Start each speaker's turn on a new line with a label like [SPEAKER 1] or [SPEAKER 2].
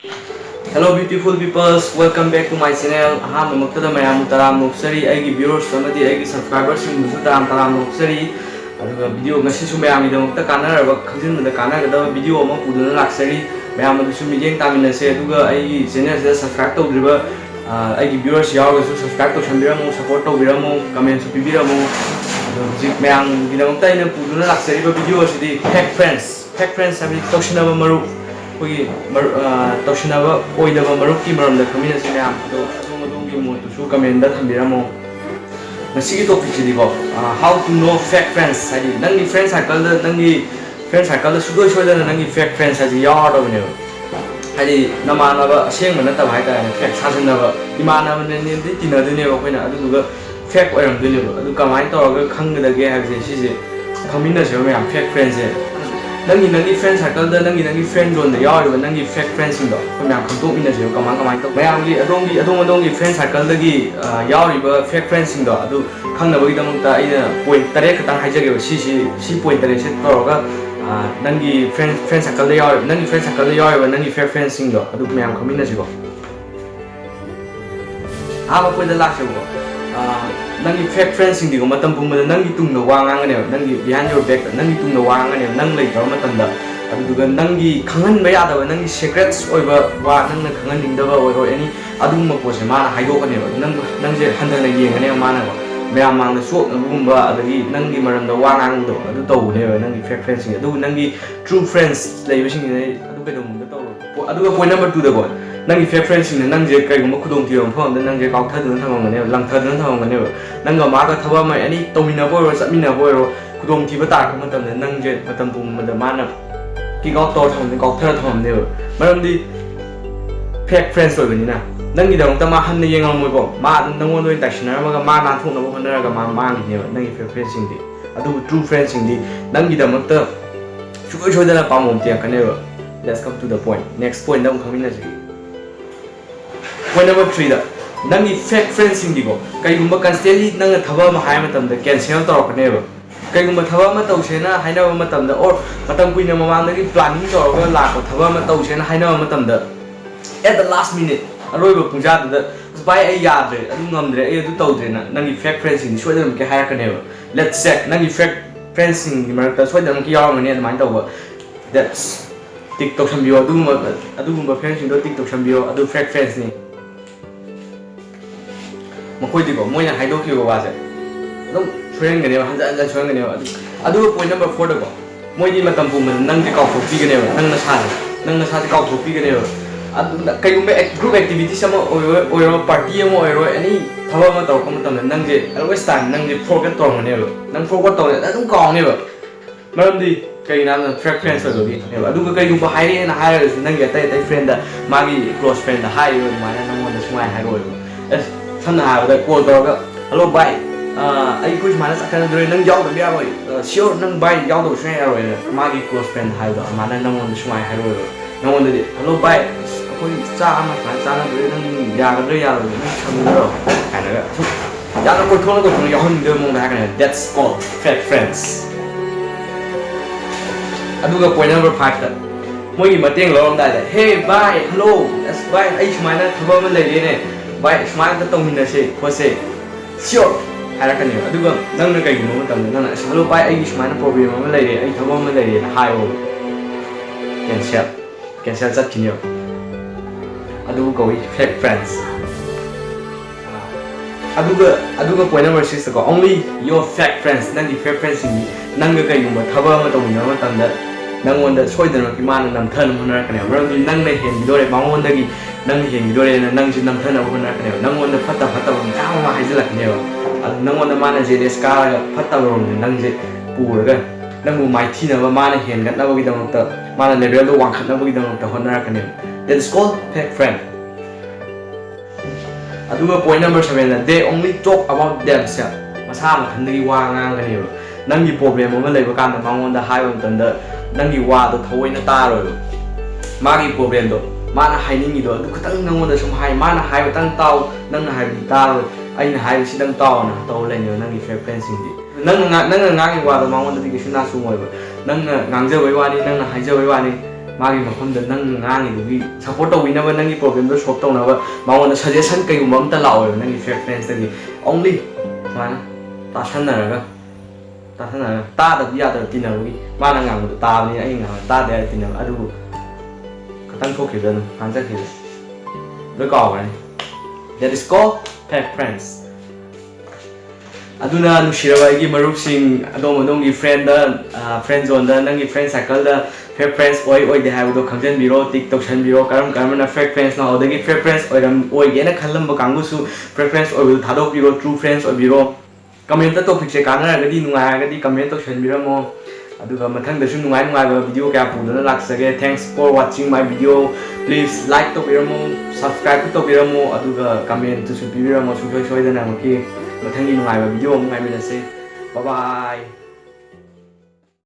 [SPEAKER 1] Hello beautiful peoples, welcome back to my channel. Aham mamaktada mayam taram noksari aigi viewers amadi aigi subscribers sing musu taram noksari. Aduga video ngasi su mayam idamukta kanaraba khangjinlo kanagada video ama puduna laksari. Mayam adu su mijeng taminase aduga aigi channel se subscribe tawdriba aigi viewers yawgasu subscribe tawsambiramu, support tawbiramu, comment su pibiramu. Adu mayam idamukta ina puduna laksari ba video asidi hack friends habi tawshinaba maru we Toshinaba, Oidava Maruki Maram, the community map, to comment that Miramo. The city of Pichidigo, how to know fake friends. I did Nangi friends, I call the Nangi friends, I call the Sugar Shoulder and Nangi fake friends as a yard of new. I did Namanava, Shame, and fake Sasanava, Imana, and the dinner, the neighbor when I do fake or I'm doing it. Look at my dog, Kanga the gay, she's a community of fake friends. Nangi friends circle the nangi friend zone the yard nangi fake friends in the mayam khangtok in the zero kamang to mayamgi adongi friends circle the yard fake friends in the adu khangnabagi damukta ina point tare khatang haijage si point tare set toroga nangi friends circle the yard nangi friends circle the yard nangi fake friends in the adu mayam khamina jigo aba point the last go nangi fake friends in the matam pumada nangi tungna wangangane nangi behind your back nangi tungna wangangane nang lay tawma tanda aduga nangi khangan ba yadaba nangi secrets oiba wa nangna khangan ningdaba oiro any aduma pose mana haidokane nangje handana yengane mana ba mayam mangna sok nagumba adagi nangi maramda wangangdo adu tawne nangi fake friends in adu nangi true friends laybasing ne adu kedum da tawro aduga point number 2 da go nangi fake friends in nangje kaiguma khudong tiyong phom da nangje kaukthadun thamangane langthadun thamangane nanga maga thaba mai ani tomina boiro samina boiro khudong thiba ta kham matam nangje matam pum mada mana ki gaw tor thom kaukthara thom ne maramdi fake friends oibani na nangi dang ta ma hanne yengal moi bo ma nangon doi taksina ma ma na thong na bo hanara ga ma ni ne nangi fake friends sing di adu true friends sing di nangi dang ta choi da pamom tia kane ba. Let's come to the point. Next point dam khamina ji. Point number 3 da nangi fake friends in digo kaigumba constantly nanga thaba ma hai matam da cancel tawrkane ba kaigumba thaba ma tawsena haina ba matam da or matam kuina mamang da planning tawrga la ko thaba ma tawsena haina ba matam da at the last minute aroiba pungja da bai ai yadre adu ngamdre ai adu tawdre na nangi fake friends in soidam ke hire kane ba let's check nangi fake friends in marakta soidam ke yawmane admai tawba that's TikTok sambio adu friends in do TikTok sambio adu fake friends ni makoidigo moina haidokigo wase adum soyengane hanjan soyengane adu point number 4 dago moidi matam pum nang de kaw thopi gane nang na sa kaw thopi gane adu kaigumbe group activity sama oiro party amo oiro any thaba ma taw kam tam nang je always time nang je forget to ngane nang forget to adum kaw ne ba maramdi kai na fake friends do bi adu kaigumba haire na haire nang ge tai friend da magi close friend da haire mana nang mo da smai hairo Sana ada call dog. Hello bye. I kuis mana sakana dore nang jaw da bia roi. Sure nang bye jaw do share roi. Magi close friend hai da mana nang on smai hai roi. Nang on de hello bye. Koi cha ama kan cha na dore nang ya ga ya roi. Nang cham ro. Kai na ga. Ya na ko thong ya hon de mong da ka. That's called fake friends. Aduga point number 5 da. Moi gi mateng lo da le. Hey bye hello. That's bye. Ai smai na thaba ma le ne. Bye, smile the tongue in the shape, was say, sure, I reckon you. I do none of the moment. Hello, bye, I smile problem, a lady, I come on a lady, high over. Can sell that in you. I do go with fake friends. I do go point number 6 ago. Only your fake friends, none the fake friends in me, none of the guy, but Taba Matomino, and that none one that soy the Rokiman and turn on her canal. Running none of him, do it, Mamma Dagi. Nang hing dore nang jin nam thana bo na kane nang won phatta bam ka ma haijla kane nang won mana je ska phatta ro nang je pur ga nang mu mai thi na mana hen ga na bo gi dam ta mana level do wang khat na bo gi dam ta honara kane that is called fake friend aduga point number 7 they only talk about themselves masa ma thandagi wa ngang kane nang gi problem ma leiba kan da mangon da hai bam tan da nang gi wa do thoi na ta ro magi problem do mana hiding do kutang nang wala sum hai mana hai batang tao nang na hai ta ai na hai sidang tao na to le nyo nang fake friends di nang nga ngi wa da ma won da ti suna su moi ba nang ngang je wai wa ni nang na hai je wai wa ni ꯃꯥꯒꯤ ꯃꯐꯝꯗ ꯅꯪ ꯉꯥꯡꯉꯤꯗꯨꯒꯤ support ꯇꯧꯕꯤꯅꯕ ꯅꯪꯒꯤ ꯄ꯭ꯔꯣꯕ꯭ꯂꯦꯝꯗꯣ solve ꯇꯧꯅꯕ ꯃꯉꯣꯟꯗ suggestion ꯀꯩꯒꯨꯝꯕ ꯑꯝꯇ ꯂꯥꯛꯑꯣꯏꯕ ꯅꯪꯒꯤ ꯐꯦꯛ ꯐ꯭ꯔꯦꯟꯁꯇꯒꯤ ꯑꯣꯡꯂꯤ ꯁꯨꯃꯥꯏꯅ ꯇꯥꯁꯟꯅꯔꯒ ꯇꯥꯗꯕ ꯌꯥꯗꯕ ꯇꯤꯟꯅꯕꯒꯤ ꯃꯥꯅ ꯉꯥꯡꯕꯗꯣ ꯇꯥꯕꯅꯤꯅ ꯑꯩꯅ ꯉꯥꯡꯕꯗꯣ ꯇꯥꯗꯦ ꯍꯥꯏꯔ ꯇꯤꯟꯅꯕ ꯑꯗꯨꯕꯨ ꯈꯇꯪ ꯊꯣꯛꯈꯤꯕꯗ ꯑꯗꯨꯝ ꯍꯥꯟꯖꯈꯤꯕꯗ ꯂꯣꯏ ꯀꯥꯎꯈ꯭ꯔꯅꯤ that is called fake friends aduna nushiraba aigi marupsing adom friend friend zone da nangi friend circle da fake friends oi de haibdo khangjan biro tik toksan biro karam na fake friends na odagi fake friends oiram oi gena khalamba kangu su fake friends oi thadok biro true friends oi biro comment ta topic se kana gadi nungai gadi comment toksan biro mo aduga mathang da su nungai ba video kya pudana laksage thanks for watching my video please like to biro mo subscribe to biro mo aduga comment to su biro mo su soi da na ki mathang ni nungai ba video mo ngai mi na se bye bye